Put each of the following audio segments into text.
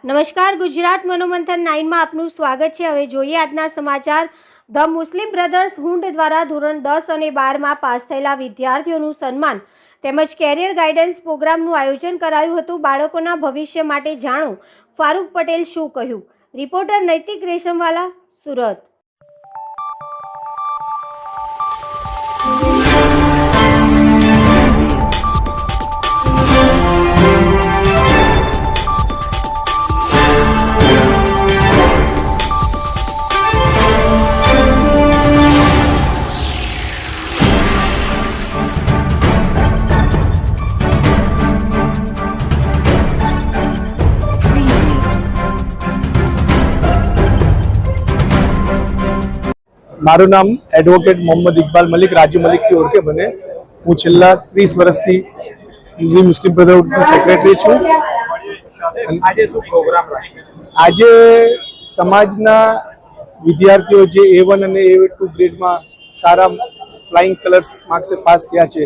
નમસ્કાર, ગુજરાત મનોમંથન 9 માં આપનું સ્વાગત છે। હવે જોઈએ આજના સમાચાર। ધ મુસ્લિમ બ્રધર્સ હુંડ દ્વારા ધોરણ 10 અને 12 માં પાસ થયેલા વિદ્યાર્થીઓનું સન્માન તેમજ કેરિયર ગાઈડન્સ પ્રોગ્રામનું આયોજન કરાયું હતું। બાળકોના ભવિષ્ય માટે જાણો ફારૂક પટેલ શું કહ્યું। રિપોર્ટર નૈતિક રેશમવાલા, સુરત। મારું નામ એડવોકેટ મોહમ્મદ ઇકબાલ મલિક, રાજુ મલિકથી ઓળખે મને। હું છેલ્લા 30 વર્ષથી ન્યૂ મુસ્લિમ બ્રધરહુડનો સેક્રેટરી છું। આજે સમાજના વિદ્યાર્થીઓ જે A1 અને A2 ગ્રેડમાં સારા ફ્લાઇંગ કલર્સ માર્ક્સે પાસ થયા છે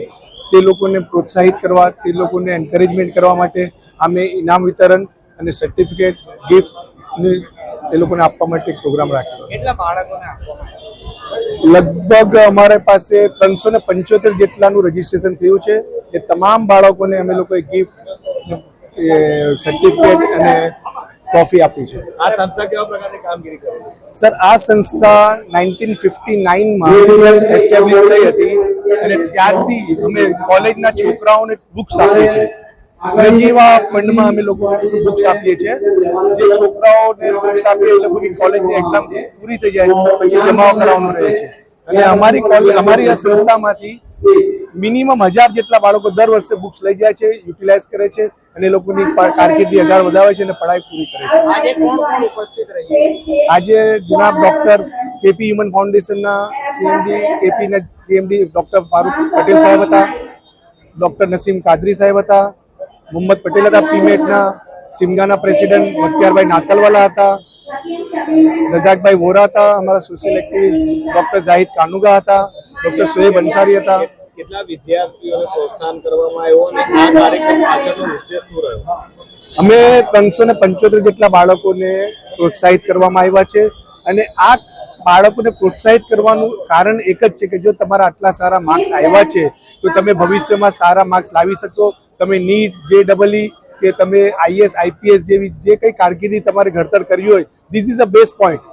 તે લોકોને પ્રોત્સાહિત કરવા, તે લોકોને એન્કરેજમેન્ટ કરવા માટે અમે ઇનામ વિતરણ અને સર્ટિફિકેટ, ગિફ્ટ એ લોકોને આપવા માટે એક પ્રોગ્રામ રાખ્યો। કેટલા બાળકોને આપવામાં લગભગ અમારી પાસે 375 જેટલાનું રજીસ્ટ્રેશન થયું છે। એ તમામ બાળકોને અમે લોકોએ ગિફ્ટ, સર્ટિફિકેટ અને ટ્રોફી આપી છે। આ સંસ્થા કેવા પ્રકારની કામગીરી કરે છે? સર, આ સંસ્થા 1959માં એસ્ટેબ્લિશ થઈ હતી અને ત્યારથી અમે કોલેજના છોકરાઓને બુક્સ આપીએ છીએ। નજીવા ફંડમાં અમે લોકો બુક્સ આપીએ છીએ। જે છોકરાઓને બુક્સ આપીએ એ લોકોની કોલેજની એક્ઝામ પૂરી થઈ જાય પછી જમા કરાવવાનું રહે છે અને અમારી આ સંસ્થામાંથી મિનિમમ 1000 જેટલા બાળકો દર વર્ષે બુક્સ લઈ જાય છે, યુટિલાઇઝ કરે છે અને એ લોકોની કારકિર્દી આગળ વધારે છે અને પઢાઈ પૂરી કરે છે। આજે કોણ કોણ ઉપસ્થિત રહ્યું? આજે જનાબ ડોક્ટર કેપી હ્યુમન ફાઉન્ડેશનના સીએમડી, કેપીના સીએમડી ડોક્ટર ફારૂક પટેલ સાહેબ હતા, ડોક્ટર નસીમ કાદરી સાહેબ હતા, મોહમ્મદ પટેલ હતા, પીમેટના સિમગાના પ્રેસિડેન્ટ બખ્તિયારભાઈ નાતલવાલા હતા, રજાકભાઈ વોરા હતા, અમારા સોશિયલ એક્ટિવિસ્ટ ડોક્ટર જાહિદ કાનુગા હતા, ડોક્ટર સોએબ અંસારી હતા। કેટલા વિદ્યાર્થીઓને પ્રોત્સાહન કરવામાં આવ્યો અને આ કાર્યક્રમ પાછળનો ઉદ્દેશ શું રહ્યો? અમે 375 જેટલા બાળકોને પ્રોત્સાહિત કરવામાં આવ્યા છે અને આ બાળકોને પ્રોત્સાહિત કરવાનું કારણ એક જ છે કે જો તમારા આટલા સારા માર્ક્સ આવ્યા છે તો તમે ભવિષ્યમાં સારા માર્ક્સ લાવી શકશો। તમે નીટ, JEE કે તમે IAS, IPS જેવી જે કંઈ કારકિર્દી તમારે ઘડતર કરવી હોય, this is the best point.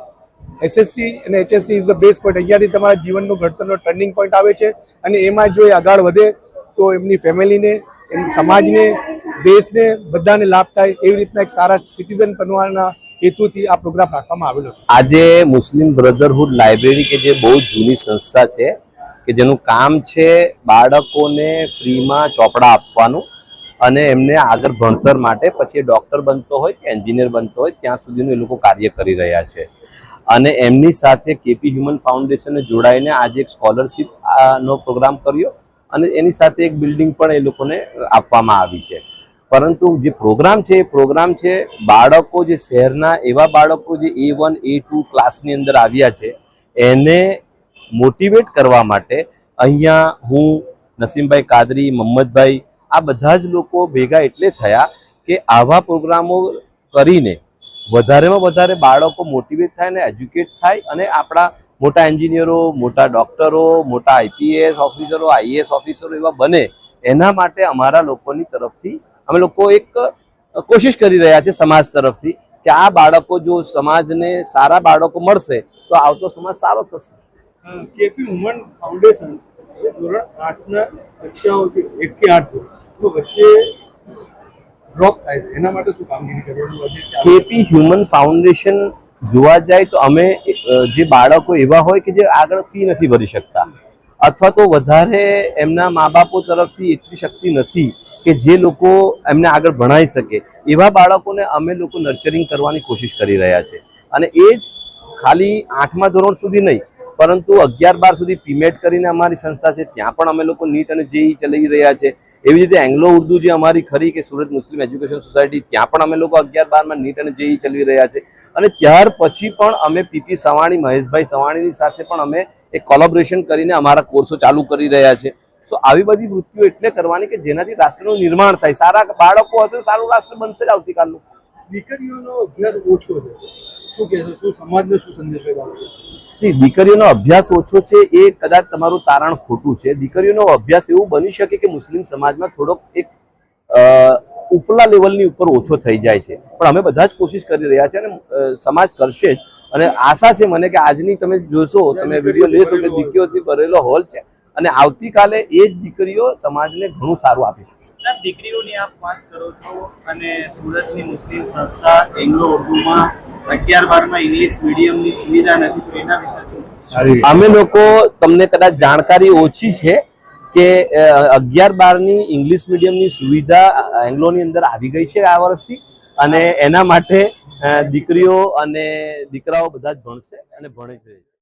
SSC અને HSC is the best point. અહીંયાથી તમારા જીવનનો ઘડતરનો ટર્નિંગ પોઈન્ટ આવે છે અને એમાં જો એ આગળ વધે તો એમની ફેમિલીને, સમાજને, દેશને બધાને લાભ થાય। એવી રીતના એક સારા સિટીઝન બનવાના હેતુથી આ પ્રોગ્રામ રાખવામાં આવેલો હતો। આજે મુસ્લિમ બ્રધરહુડ લાઇબ્રેરી કે જે બહુ જૂની સંસ્થા છે કે જેનું કામ છે બાળકોને ફ્રીમાં ચોપડા આપવાનું અને એમને આગળ ભણતર માટે પછી ડૉક્ટર બનતો હોય કે એન્જિનિયર બનતો હોય ત્યાં સુધીનું એ લોકો કાર્ય કરી રહ્યા છે અને એમની સાથે કેપી હ્યુમન ફાઉન્ડેશનને જોડાઈને આજે એક સ્કોલરશિપ નો પ્રોગ્રામ કર્યો અને એની સાથે એક બિલ્ડિંગ પણ એ લોકોને આપવામાં આવી છે। પરંતુ જે પ્રોગ્રામ છે એ પ્રોગ્રામ છે બાળકો જે શહેરના એવા બાળકો જે A1, A2 ક્લાસની અંદર આવ્યા છે એને મોટિવેટ કરવા માટે અહીંયા હું, નસીમભાઈ કાદરી, મોહમ્મદભાઈ આ બધા જ લોકો ભેગા એટલે થયા કે આવા પ્રોગ્રામો કરીને વધારેમાં વધારે બાળકો મોટિવેટ થાય અને એજ્યુકેટ થાય અને આપણા મોટા એન્જિનિયરો, મોટા ડૉક્ટરો, મોટા IPS ઓફિસરો, IAS ઓફિસરો એવા બને એના માટે અમારા લોકોની તરફથી અમે લોકો એક કોશિશ કરી રહ્યા છે સમાજ તરફથી કે આ બાળકો જો સમાજને સારા બાળકો મળશે તો આવતો સમાજ સારો થશે। કેપી હ્યુમન ફાઉન્ડેશન ધોરણ 8ના બચ્ચાઓથી 1 થી 8 તો વચ્ચે ડ્રોપ થાય છે એના માટે શું કામગીરી કરવાની? કેપી હ્યુમન ફાઉન્ડેશન જોવા જાય તો અમે જે બાળકો એવા હોય કે જે આગળ ફી નથી ભરી શકતા અથવા તો વધારે એમના મા બાપો તરફથી એટલી શક્તિ નથી કે જે લોકો એમને આગળ ભણાવી શકે એવા બાળકોને અમે લોકો નર્ચરિંગ કરવાની કોશિશ કરી રહ્યા છે અને એ જ ખાલી 8મા ધોરણ સુધી નહીં પરંતુ 11-12 સુધી પીમેટ કરીને અમારી સંસ્થા છે ત્યાં પણ અમે લોકો નીટ અને JEE ચલાવી રહ્યા છે। એવી રીતે એંગ્લો ઉર્દુ જે અમારી ખરી કે સુરત મુસ્લિમ એજ્યુકેશન સોસાયટી ત્યાં પણ અમે લોકો 11-12માં નીટ અને JEE ચલાવી રહ્યા છે અને ત્યાર પછી પણ અમે PP સવાણી, મહેશભાઈ સવાણીની સાથે પણ અમે એક કોલેબોરેશન કરીને અમારા કોર્સો ચાલુ કરી રહ્યા છે। તો આવી બધી વૃત્તિઓ એટલે કરવાની કે જેનાથી રાષ્ટ્રનું નિર્માણ થાય, સારા બાળકો હશે સારું રાષ્ટ્ર બનશે જ આવતીકાલનું। દીકરીઓનો અભ્યાસ ઓછો છે, શું કહેશો, શું સમાજને શું સંદેશો એ બાબતે? જી, દીકરીઓનો અભ્યાસ ઓછો છે એ કદાચ તમારું તારણ ખોટું છે. દીકરીઓનો અભ્યાસ એવું બની શકે કે મુસ્લિમ સમાજમાં થોડોક એક ઉપલા લેવલની ઉપર ઓછો થઈ જાય છે, પણ અમે બધા જ કોશિશ કરી રહ્યા છે અને સમાજ કરશે જ. અને આશા છે મને કે આજની તમે જોશો, તમે વિડીયો લેશો કે દીકરીઓથી ભરેલો હોલ છે અને આવતીકાલે એ જ દીકરીઓ સમાજને ઘણું સારું આપી શકશે. દીકરીઓની આપ વાત કરો છો અને સુરતની મુસ્લિમ સંસ્થા એંગ્લો ઉર્દુમાં 11-12માં ઇંગ્લિશ મીડિયમની સુવિધા નથી, તો એના વિશે શું? અમે લોકો, તમને કદાચ જાણકારી ઓછી છે કે 11-12ની ઇંગ્લિશ મીડિયમની સુવિધા એંગ્લોની અંદર આવી ગઈ છે આ વર્ષથી, અને એના માટે દીકરીઓ અને દીકરાઓ બધા જ ભણશે અને ભણે જ રહેશે.